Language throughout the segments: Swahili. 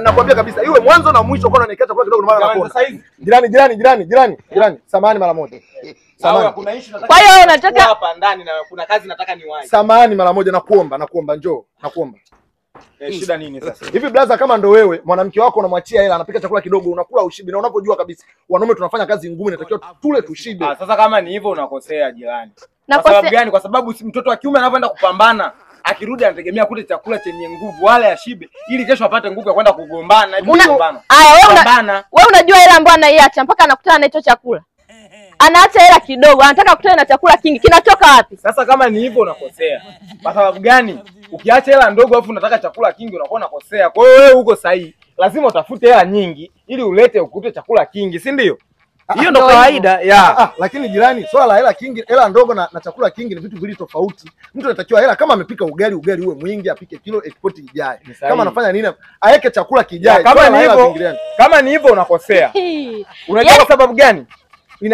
Nakwambia kabisa iwe mwanzo na mwisho kwa unanikata chakula kidogo maana nakuona. Sasa hizi jirani, samahani mara moja. Samahani. Kwa hiyo unataka hapa ndani na kuna kazi nataka niwahi. Samahani mara moja nakuomba njoo, nakuomba. Shida nini sasa? Hivi blaza kama ndo wewe mwanamke wako unamwachia hela anapika chakula kidogo unakula ushibe na unapojua kabisa wanaume tunafanya kazi ngumu inatakiwa tule tushibe. Sasa kama ni hivyo unakosea jirani. Kwa sababu gani? Kwa sababu mtoto wa kiume anapoenda kupambana akirudi anategemea kule chakula chenye nguvu wala ashibe ili kesho apate nguvu ya kwenda kugombana. Wewe unajua hela ambayo anaiacha mpaka anakutana na hicho chakula. Anaacha hela kidogo, anataka kukutana na chakula kingi. Kinatoka wapi? Sasa kama ni hivyo unakosea. Kwa sababu gani? Ukiacha hela ndogo afu unataka chakula kingi unakuwa unakosea. Kwa hiyo wewe uko sahihi. Lazima utafute hela nyingi ili ulete ukute chakula kingi, si ndio? Hiyo ndo kawaida ya. Lakini jirani, swala la hela kingi, hela ndogo na chakula kingi ni vitu viwili tofauti. Mtu anatakiwa hela kama amepika ugali uwe mwingi apike kilo export ijaye. Kama anafanya nini? Aweke chakula kijaye. Kama ni hivyo unakosea. Unajua kwa sababu gani?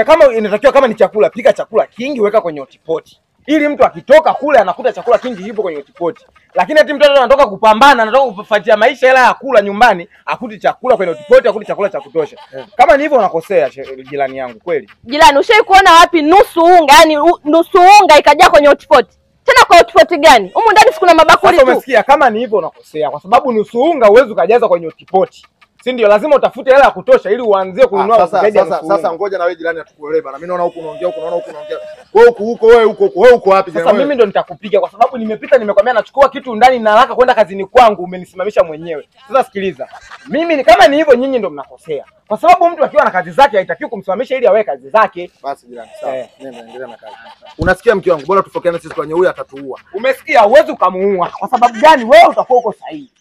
Kama inatakiwa kama ni chakula pika chakula kingi weka kwenye hotpot. Ili mtu akitoka kule anakuta chakula kingi hipo kwenye hotpot. Lakini ati mtoto anatoka kupambana, anatoka kufuatia maisha hela ya kula nyumbani, akuti chakula kwenye hotpot, akuti chakula cha kutosha. Kama ni hivyo unakosea jirani yangu kweli. Jirani, ushai kuona wapi nusu unga, yani nusu unga ikajaa kwenye hotpot? Tena kwa hotpot gani? Humu ndani sikuna mabakuli tu. Sasa umesikia kama ni hivyo unakosea kwa sababu nusu unga huwezi ukajaza kwenye hotpot. Si ndio? Lazima utafute hela ya kutosha ili uanzie kununua zaidi ya nusu. Sasa ngoja na wewe jirani atukuelewe bana. Mimi naona huko unaongea huko, naona huko unaongea. Wewe uko wapi jirani? Sasa mimi ndo nitakupiga kwa sababu nimepita nimekwambia nachukua kitu ndani na haraka kwenda kazini kwangu umenisimamisha mwenyewe. Sasa sikiliza. Mimi kama ni hivyo nyinyi ndo mnakosea. Kwa sababu mtu akiwa na kazi zake haitakiwi kumsimamisha ili awe kazi zake. Basi jirani, sawa. Nenda endelea na kazi. Unasikia mke wangu? Bora tufokeane sisi kwenye huyu atatuua. Umesikia? Uwezi ukamuua. Kwa sababu gani? Wewe utakuwa uko sahihi.